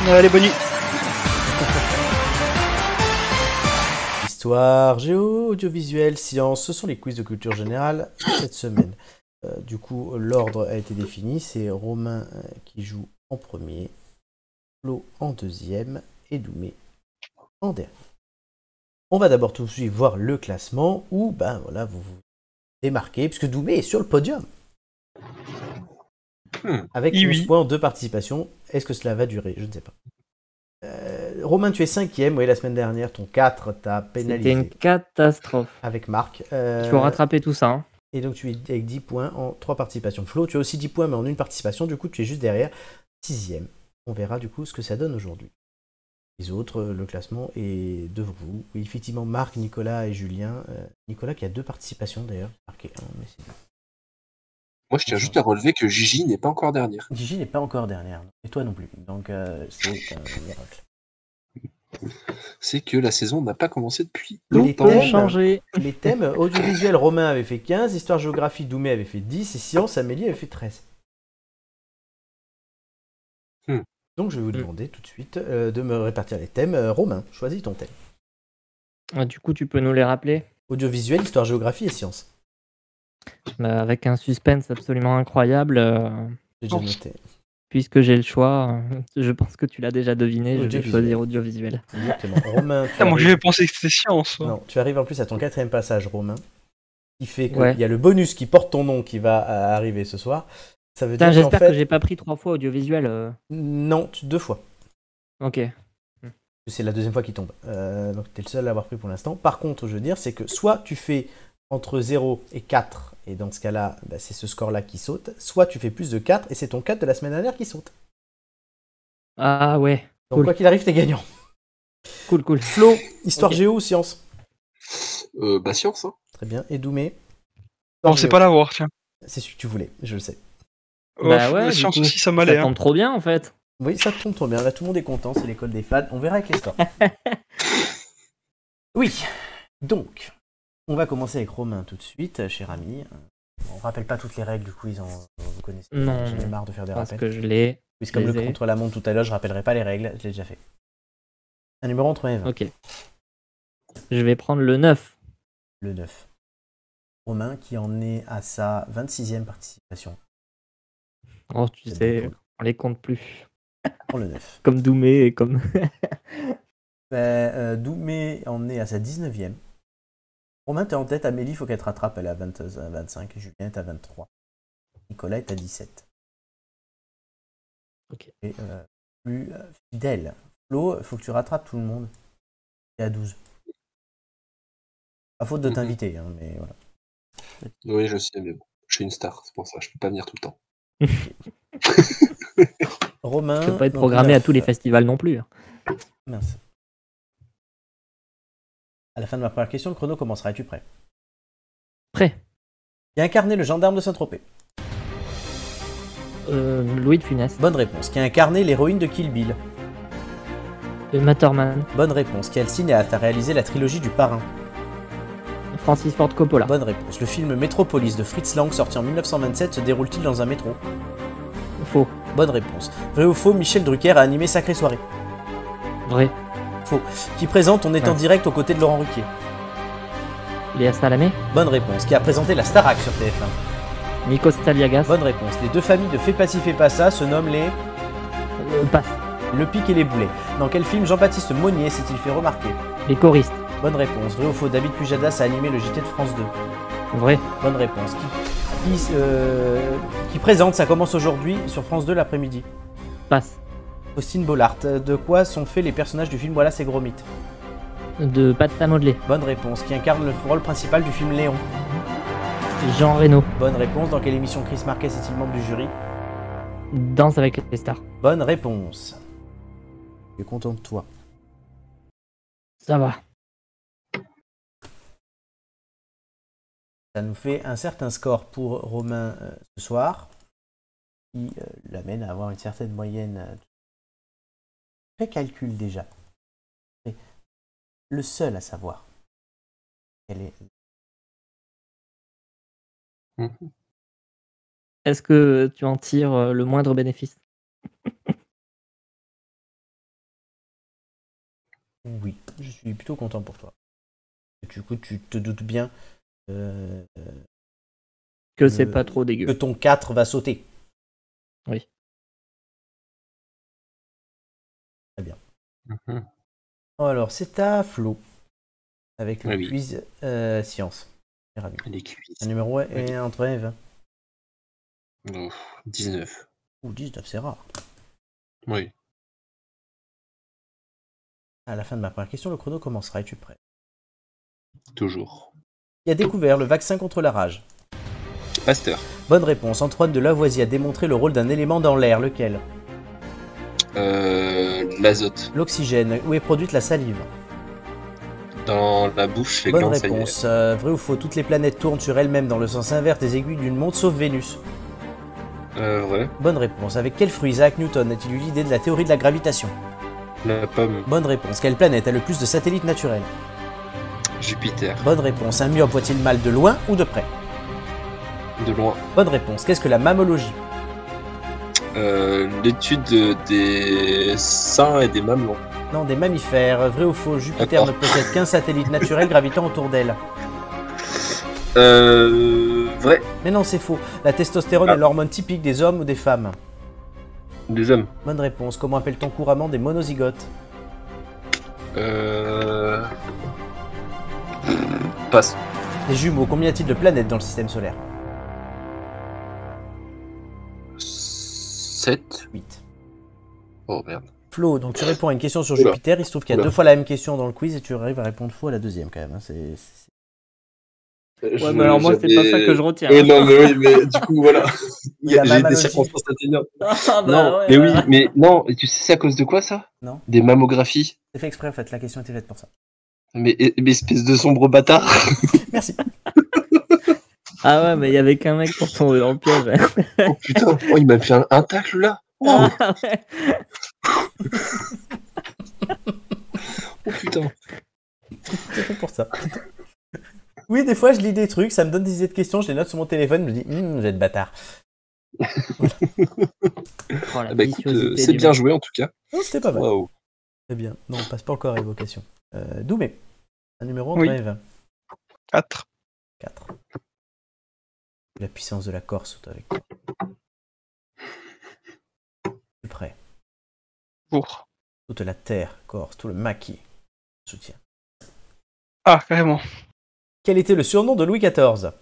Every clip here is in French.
Les bonus. Histoire, géo, audiovisuel, sciences, ce sont les quiz de culture générale cette semaine. Du coup, l'ordre a été défini, c'est Romain qui joue en premier, Flo en deuxième et Doumé en dernier. On va d'abord tout de suite voir le classement où ben voilà, vous vous démarquez, puisque Doumé est sur le podium. Avec 11 Oui. points en 2 participations. Est-ce que cela va durer? Je ne sais pas. Romain, tu es 5ème. Oui, la semaine dernière, ton 4 t'a pénalisé. C'était une catastrophe. Avec Marc. Il faut rattraper tout ça. Hein. Et donc tu es avec 10 points en 3 participations. Flo, tu as aussi 10 points mais en une participation. Du coup, tu es juste derrière. 6ème. On verra du coup ce que ça donne aujourd'hui. Les autres, le classement est devant vous. Oui, effectivement, Marc, Nicolas et Julien. Nicolas qui a 2 participations d'ailleurs. Marqué 1, mais c'est bien. Moi, je tiens juste à relever que Gigi n'est pas encore dernière. Gigi n'est pas encore dernière. Et toi non plus. Donc c'est un miracle. C'est que la saison n'a pas commencé depuis Les longtemps. thèmes, changer. Les thèmes audiovisuel, Romain avait fait 15, histoire géographie, Doumé avait fait 10, et sciences, Amélie avait fait 13. Donc je vais vous demander tout de suite de me répartir les thèmes. Romain, choisis ton thème. Du coup, tu peux nous les rappeler? Audiovisuel, histoire, géographie et sciences. Avec un suspense absolument incroyable. J'ai déjà noté. Puisque j'ai le choix, je pense que tu l'as déjà deviné, je vais choisir audiovisuel. Exactement. Romain, Moi, j'avais pensé que c'était science. Non, tu arrives en plus à ton 4ème passage, Romain, qui fait qu'il Ouais. y a le bonus qui porte ton nom qui va arriver ce soir. Ça veut Putain, dire qu'en j'espère fait... que j'ai pas pris 3 fois audiovisuel. Non, 2 fois. Ok. C'est la deuxième fois qu'il tombe. Donc tu es le seul à l'avoir pris pour l'instant. Par contre, je veux dire, c'est que soit tu fais entre 0 et 4, et dans ce cas-là, bah, c'est ce score-là qui saute, soit tu fais plus de 4, et c'est ton 4 de la semaine dernière qui saute. Ah ouais. Donc Cool. quoi qu'il arrive, t'es gagnant. Cool. Flo, histoire Ok. géo ou science? Science, hein. Très bien. Et Doumé? Non, c'est pas l'avoir, tiens. C'est celui que tu voulais, je le sais. Bah ouais, du science coup, aussi, ça m'allait. ça tombe trop bien en fait. Oui, ça tombe trop bien. Là, tout le monde est content, c'est l'école des fans. On verra avec les scores. Oui, donc, on va commencer avec Romain tout de suite, cher ami. On rappelle pas toutes les règles du quiz, vous connaissez. Non, J'en ai marre de faire des parce rappels. que je l'ai. Puis comme le les ai. contre-la-montre tout à l'heure, je rappellerai pas les règles, je l'ai déjà fait. Un numéro entre 1 et 20. Ok. Je vais prendre le 9. Le 9. Romain qui en est à sa 26e participation. Oh, tu sais, on les compte plus. Pour le 9. Comme Doumé et comme... Doumé en est à sa 19e. Romain, t'es en tête. Amélie, il faut qu'elle te rattrape. Elle est à 25. Julien est à 23. Nicolas est à 17. Ok. Et plus fidèle. Flo, il faut que tu rattrapes tout le monde. T'es à 12. Pas faute de t'inviter, hein, mais voilà. Oui, je sais, mais bon, je suis une star, c'est pour ça, je peux pas venir tout le temps. Romain. Je peux pas être donc, programmé 9. à tous les festivals non plus. Mince. À la fin de ma première question, le chrono commencera. Es-tu prêt? Prêt. Qui a incarné le gendarme de Saint-Tropez? Louis de Funès. Bonne réponse. Qui a incarné l'héroïne de Kill Bill? Matterman. Bonne réponse. Quel cinéaste a réalisé la trilogie du Parrain? Francis Ford Coppola. Bonne réponse. Le film Metropolis de Fritz Lang, sorti en 1927, se déroule-t-il dans un métro? Faux. Bonne réponse. Vrai ou faux, Michel Drucker a animé Sacrée Soirée? Vrai. Faux. Qui présente On est en Ouais. direct aux côtés de Laurent Ruquier? Léa Salamé. Bonne réponse. Qui a présenté la Starac sur TF1? Nikos Staliagas. Bonne réponse. Les deux familles de Fais pas ci, fais pas ça se nomment les... Passe. Le Pic et les Boulets. Dans quel film Jean-Baptiste Monnier s'est-il fait remarquer? Les choristes. Bonne réponse. Vrai ou faux, David Pujadas a animé le JT de France 2? Vrai. Bonne réponse. Qui présente Ça commence aujourd'hui sur France 2 l'après-midi? Passe. Faustine Bollard. De quoi sont faits les personnages du film Wallace et Gromit? De pâte à modeler. Bonne réponse. Qui incarne le rôle principal du film Léon? Jean Reno. Bonne réponse. Dans quelle émission Chris Marquez est-il membre du jury? Danse avec les stars. Bonne réponse. Je suis content de toi. Ça va. Ça nous fait un certain score pour Romain ce soir, qui l'amène à avoir une certaine moyenne. Fais calcul déjà. Et le seul à savoir quelle est... Est-ce que tu en tires le moindre bénéfice? Oui, je suis plutôt content pour toi. Du coup, tu te doutes bien Que c'est pas trop que dégueu. ton 4 va sauter. Oui. Très bien. Mhm. Alors, c'est à Flo. Avec le Ah oui. quiz science. Ravi. Les quiz. Un numéro est entre 1 et 20. Oh, 19. Ou 19, c'est rare. Oui. À la fin de ma première question, le chrono commencera. Es-tu prêt? Toujours. Qui a découvert le vaccin contre la rage? Pasteur. Bonne réponse. Antoine de Lavoisier a démontré le rôle d'un élément dans l'air. Lequel? L'azote. L'oxygène. Où est produite la salive? Dans la bouche, les Bonne glandes salivaires. réponse. Vrai ou faux? Toutes les planètes tournent sur elles-mêmes dans le sens inverse des aiguilles d'une montre sauf Vénus. Vrai. Bonne réponse. Avec quel fruit Isaac Newton a-t-il eu l'idée de la théorie de la gravitation? La pomme. Bonne réponse. Quelle planète a le plus de satellites naturels? Jupiter. Bonne réponse. Un mur voit-il mal de loin ou de près? De loin. Bonne réponse. Qu'est-ce que la mammologie? L'étude des seins et des mamelons. Non, des mammifères. Vrai ou faux? Jupiter ne possède qu'un satellite naturel gravitant autour d'elle. Vrai. Mais non, c'est faux. La testostérone est l'hormone typique des hommes ou des femmes. Des hommes. Bonne réponse. Comment appelle-t-on couramment des monozygotes? Passe. Des jumeaux. Combien y a-t-il de planètes dans le système solaire? 7. 8. Oh merde. Flo, donc tu réponds à une question sur Oula. Jupiter. Il se trouve qu'il y a Oula. 2 fois la même question dans le quiz et tu arrives à répondre faux à la deuxième quand même. Hein. Ouais, mais alors moi, c'est pas ça que je retiens. Non, mais oui, mais du coup, voilà. La J'ai des mammalogie. circonstances atténuantes. Ah, Non, ouais, mais ouais. oui, mais non, et tu sais c'est à cause de quoi ça? Non. Des mammographies. C'est fait exprès en fait. La question était faite pour ça. Mais espèce de sombre bâtard. Merci. Ah ouais, mais il y avait qu'un mec pour tomber dans le piège. Oh putain, oh, il m'a fait un tacle là. Oh, Ah ouais. oh putain. C'est fait pour ça. Oui, des fois je lis des trucs, ça me donne des idées de questions, je les note sur mon téléphone, je me dis, vous êtes bâtard. Oh, la Ah bah écoute, viciosité c'est du bien mec. joué en tout cas. Non, c'était pas mal. Waouh. Très bien. Non, on passe pas encore à évocation. Doumé. Un numéro entre Oui. 1 et 20. 4. 4. La puissance de la Corse est avec toi. Tu es prêt? Pour. Toute la terre corse, tout le maquis soutient. Ah, carrément. Quel était le surnom de Louis XIV?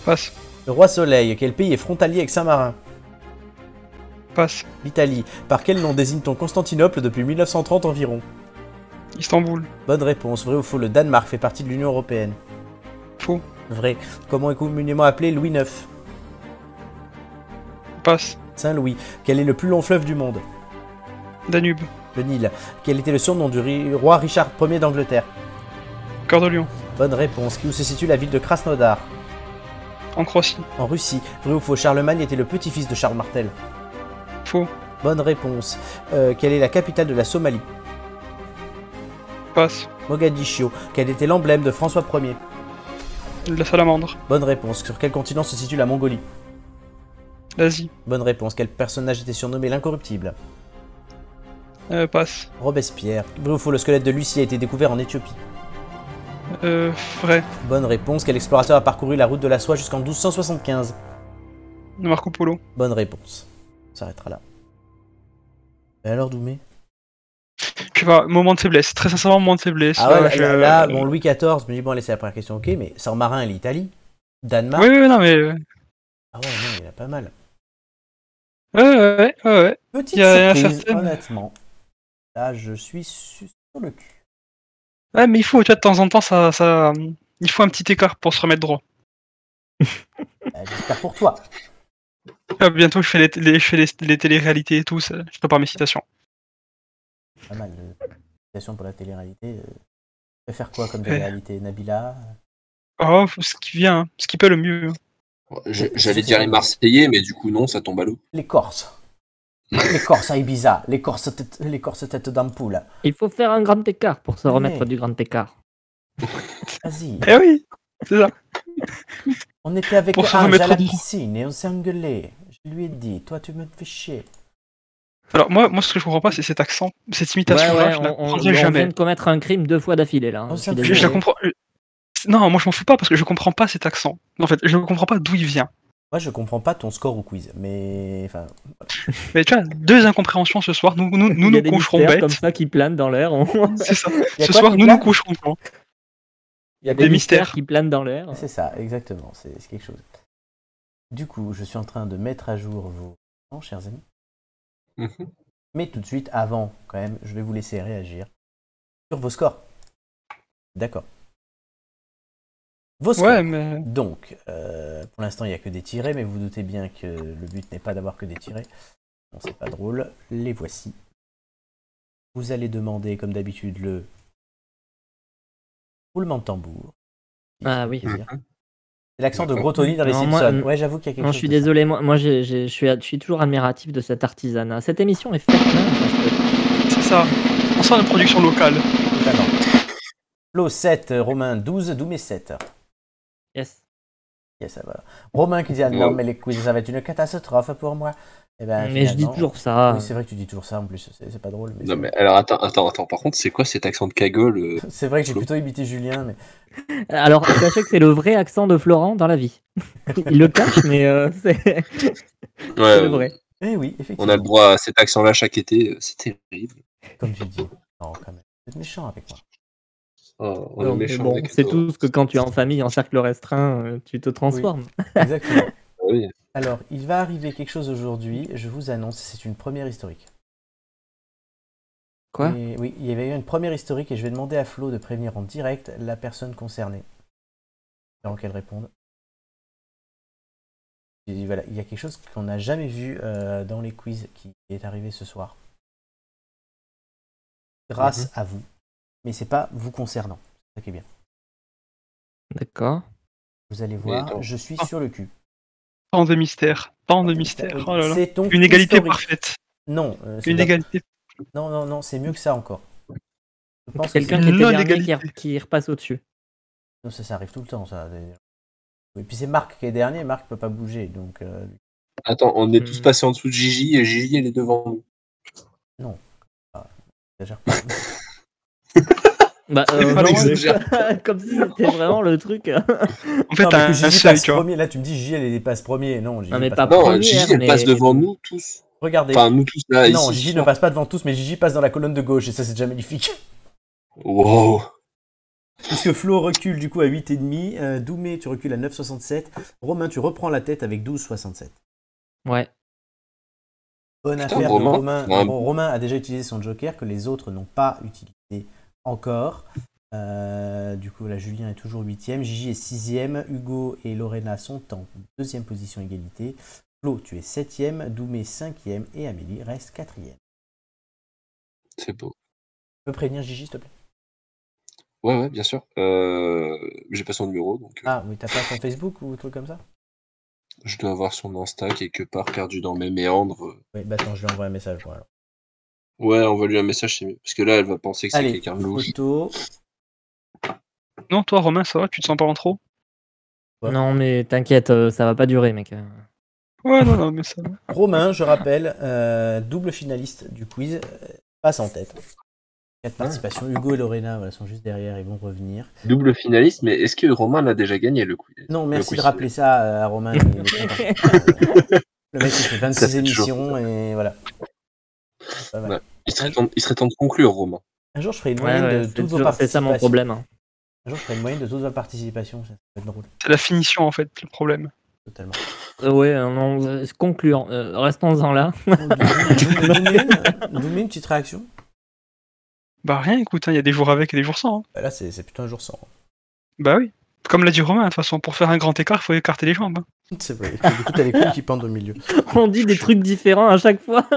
Passe. Le roi Soleil. Quel pays est frontalier avec Saint-Marin? Passe. L'Italie. Par quel nom désigne-t-on Constantinople depuis 1930 environ? Istanbul. Bonne réponse. Vrai ou faux? Le Danemark fait partie de l'Union Européenne. Faux. Vrai. Comment est communément appelé Louis IX? Passe. Saint-Louis. Quel est le plus long fleuve du monde? Danube. Le Nil. Quel était le surnom du roi Richard Ier d'Angleterre? Cœur de Lion. Bonne réponse. Où se situe la ville de Krasnodar? En Croatie. En Russie. Vrai ou faux? Charlemagne était le petit-fils de Charles Martel. Faux. Bonne réponse. Quelle est la capitale de la Somalie? Passe. Mogadiscio. Quel était l'emblème de François Ier? La salamandre. Bonne réponse. Sur quel continent se situe la Mongolie? L'Asie. Bonne réponse. Quel personnage était surnommé l'incorruptible? Passe. Robespierre. Vrai ou faux? Le squelette de Lucie a été découvert en Éthiopie. Vrai. Bonne réponse. Quel explorateur a parcouru la route de la soie jusqu'en 1275? Marco Polo. Bonne réponse. On s'arrêtera là. Et alors, Doumé? Je sais pas, moment de faiblesse. Très sincèrement, moment de faiblesse. Ah ouais, Là, bon, Louis XIV, je me dis, bon, allez, c'est la première question, ok, mais Saint-Marin et l'Italie? Danemark? Oui, oui, non, mais. Ah ouais, non, il y en a pas mal. Ouais. Petite Il y a surprise, certaines- honnêtement. Là, je suis sur le cul. Ouais, mais il faut, tu vois, de temps en temps, il faut un petit écart pour se remettre droit. J'espère pour toi. Bientôt, je fais les téléréalités et tout, je prépare mes citations. Pas mal de citations pour la télé-réalité. Tu peux faire quoi comme télé-réalité? Nabila? Oh, ce qui vient, hein, ce qui peut le mieux. J'allais dire les Marseillais, mais du coup non, ça tombe à l'eau. Les Corses. Les Corses à Ibiza. Les Corses tête d'ampoule. Il faut faire un grand écart pour se Ouais. remettre du grand écart. Vas-y. Eh oui, c'est ça. On était avec Pour se Ange remettre à la droit. piscine et on s'est engueulé. Je lui ai dit, toi tu me fais chier. Alors moi, ce que je comprends pas, c'est cet accent, cette imitation-là, je la on comprendrai jamais. vient de commettre un crime 2 fois d'affilée là. Oh, Je ça suis me fait- désolé. Je la comprends. Non, moi je m'en fous pas parce que je comprends pas cet accent. En fait, je comprends pas d'où il vient. Moi, je comprends pas ton score au quiz, mais enfin, Mais tu vois, 2 incompréhensions ce soir. Nous Il y a des coucherons mystères bêtes. comme ça qui planent dans l'air. C'est ça. Il y a Ce quoi soir, qui nous plane coucherons pas. Il y a Des des mystères mystères. qui planent dans l'air. c'est ça, exactement, c'est quelque chose. Du coup, je suis en train de mettre à jour vos noms, chers amis. Mhm. Mais tout de suite, avant, quand même, je vais vous laisser réagir sur vos scores. D'accord. Vos scores. Ouais, mais Donc, pour l'instant, il n'y a que des tirés, mais vous doutez bien que le but n'est pas d'avoir que des tirés. Bon, c'est pas drôle. Les voici. Vous allez demander, comme d'habitude, le roulement de tambour. Ah oui. C'est l'accent de Gros Tony dans les Non, moi, Simpsons. Ouais, j'avoue qu'il y a quelque Non, chose. je suis de ça. désolé, moi je suis toujours admiratif de cet artisanat. Cette émission est faite main. c'est ça. On sent la production locale. Totalement. Flo 7, Romain 12, Doumé 7. Yes. Yes, ça va. Romain qui dit ah, non, mais les quiz, ça va être une catastrophe pour moi. Eh ben, Mais je dis finalement- toujours ça. Oui, c'est vrai que tu dis toujours ça en plus, c'est pas drôle. Mais Non, mais alors attends. Par contre, c'est quoi cet accent de cagole c'est vrai que j'ai Flo. plutôt imité Julien, mais Alors, sachez que c'est le vrai accent de Florent dans la vie. Il le cache, mais c'est Ouais, le vrai. eh oui, on effectivement. a le droit à cet accent-là chaque été, c'est terrible. Comme tu dis. Non, quand même. Vous êtes méchant avec moi. Oh, on Non, est mais méchants bon, avec c'est toi. tous que quand tu es en famille, en cercle restreint, tu te transformes. Exactement. Ah oui. Alors, il va arriver quelque chose aujourd'hui, je vous annonce, c'est une première historique. Quoi? Et oui, il y avait eu une première historique et je vais demander à Flo de prévenir en direct la personne concernée. Avant qu'elle réponde. Et voilà, il y a quelque chose qu'on n'a jamais vu dans les quiz qui est arrivé ce soir. Grâce à vous. Mais c'est pas vous concernant. C'est ça qui est bien. D'accord. Vous allez Mais voir, attends. je suis sur le cul. Tant de mystère. Tant de mystère. Oui, Oh là là. c'est donc Une égalité historique. parfaite. Non, c'est Une la- égalité. non, c'est mieux que ça encore. Je pense que Quelqu'un c'est- qui était dernier non-égalité. qui repasse au-dessus. Non, ça arrive tout le temps, ça. Et puis c'est Marc qui est dernier, Marc peut pas bouger, donc Attends, on est tous passés en dessous de Gigi et Gigi elle est devant nous. j'exagère pas. Bah, C'est pas non, l'exagère. comme si c'était vraiment le truc. En fait, Non, mais t'as que un Gigi seuil, passe tu vois. premier, là tu me dis Gigi elle passe premier, non, Gigi Non, mais passe pas Non, première, Gigi elle mais- passe devant nous tous. Regardez. Enfin, nous tous là, Non, ici. Gigi ce ne soir. passe pas devant tous, mais Gigi passe dans la colonne de gauche, et ça c'est déjà magnifique. Wow. Puisque Flo recule du coup à 8,5, Doumé tu recules à 9,67, Romain tu reprends la tête avec 12,67. Ouais. Bonne Putain, affaire Romain. de Romain. Ouais. Bon, Romain a déjà utilisé son joker que les autres n'ont pas utilisé encore. Du coup, là, Julien est toujours 8e, Gigi est 6e, Hugo et Lorena sont en 2e position égalité. Flo, tu es 7e, Doumé 5e et Amélie reste 4e. C'est beau. Tu peux prévenir Gigi, s'il te plaît? Ouais, bien sûr. J'ai pas son numéro, donc Ah oui, t'as pas son Facebook ou un truc comme ça? je dois avoir son Insta quelque part perdu dans mes méandres. Oui, bah attends, je lui envoie un message. Voilà. Ouais, envoie lui un message, c'est mieux. Parce que là, elle va penser que c'est Allez, quelqu'un de louche. photo. Non, toi, Romain, ça va, tu te sens pas en trop? Ouais. Non, mais t'inquiète, ça va pas durer, mec. Ouais, non, mais ça va. Romain, je rappelle, double finaliste du quiz, passe en tête. 4 participations. Hugo et Lorena voilà, sont juste derrière, ils vont revenir. Double finaliste, mais est-ce que Romain l'a déjà gagné le quiz? Non, merci quiz. de rappeler ça à Romain. Il est content. Le mec, il fait 26 Ça fait émissions et voilà. Pas mal. Ouais. Il serait temps de conclure, Romain. Un jour, je ferai une Ouais, moyenne de c'est toutes vos c'est participations. ça mon problème. hein. Un jour, je ferai une moyenne de toutes vos participations. Ça va être drôle, C'est la finition, en fait, le problème. totalement. Ouais, non, conclure. Restons-en là. Doumé, une petite réaction? Bah rien, écoute, il y a des jours avec et des jours sans. Hein. Bah là, c'est plutôt un jour sans. Bah oui. Comme l'a dit Romain, de toute façon, pour faire un grand écart, il faut écarter les jambes. Hein. C'est vrai. Du coup, t'as les couilles qui pendent au milieu. On dit des trucs différents à chaque fois.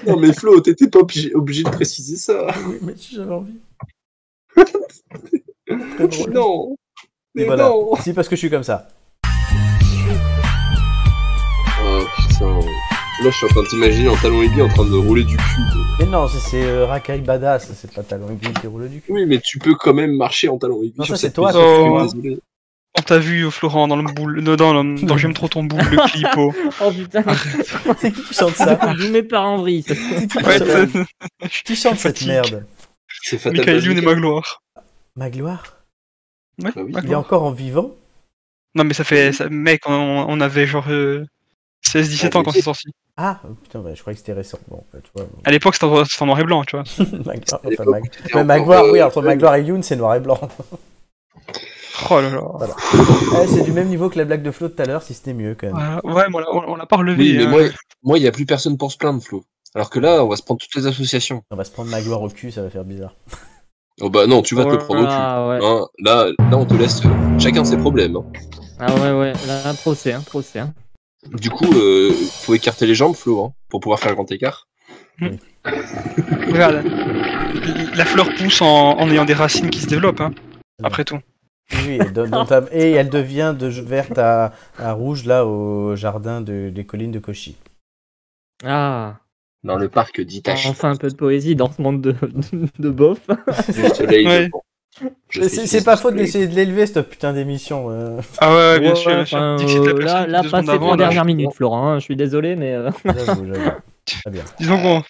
Non, mais Flo, t'étais pas obligé de préciser ça. Oui, mais si j'avais envie. Très drôle. Non. Et Mais voilà. non. Si, parce que je suis comme ça. Oh putain. Là, je suis en train de t'imaginer en talon aiguille en train de rouler du cul. Mais non, c'est Rakai Badass, c'est pas talon aiguille qui roule du cul. Oui, mais tu peux quand même marcher en talon aiguille. Non, sur ça, c'est cette toi, piste. toi, Désolé. On t'a vu, Florent, dans le boule, dans J'aime trop ton boule, le clip. Oh. Oh putain, C'est qui chante ça? je mets par en vrille. C'est qui Ouais, chante- c'est qui chante cette merde? C'est Fatal Michael Youn et Bazooka. Magloire. Magloire? Ouais, Bah oui. Il est Magloire. encore en vivant? Non, mais ça fait. Mec, on avait genre 16-17 ans quand c'est sorti. Ah, putain, je croyais que c'était récent. Bon, tu vois. À l'époque, c'était en noir et blanc, tu vois. Magloire, À l'époque, où t'étais Mais encore, Magloire, oui, entre Magloire et Youn, c'est noir et blanc. Oh là là. C'est du même niveau que la blague de Flo de tout à l'heure, si c'était mieux quand même. Ouais, moi, on l'a pas relevé. Oui, mais hein. moi, il n'y a plus personne pour se plaindre, Flo. Alors que là, on va se prendre toutes les associations. On va se prendre Magloire au cul, ça va faire bizarre. Oh bah non, tu vas te le prendre au cul. Ah ouais. Hein, là, on te laisse chacun ses problèmes. Hein. Ah ouais, là, procès. Du coup, faut écarter les jambes, Flo, hein, pour pouvoir faire un grand écart. Regarde. La fleur pousse en ayant des racines qui se développent, hein. Après tout. Oui, et elle devient de verte à rouge là au jardin des collines de Cauchy. Ah, Dans le parc d'Itachi. enfin un peu de poésie dans ce monde de bof. Du soleil. Ouais. C'est pas faute d'essayer de l'élever cette putain d'émission. Ah ouais, bien Ouais, sûr. enfin, Dis que c'était la personne là, qui, 2 pas secondes ces avant, 3 là, dernières minutes, Florent. Hein, je suis désolé, mais J'avoue. Très bien. Disons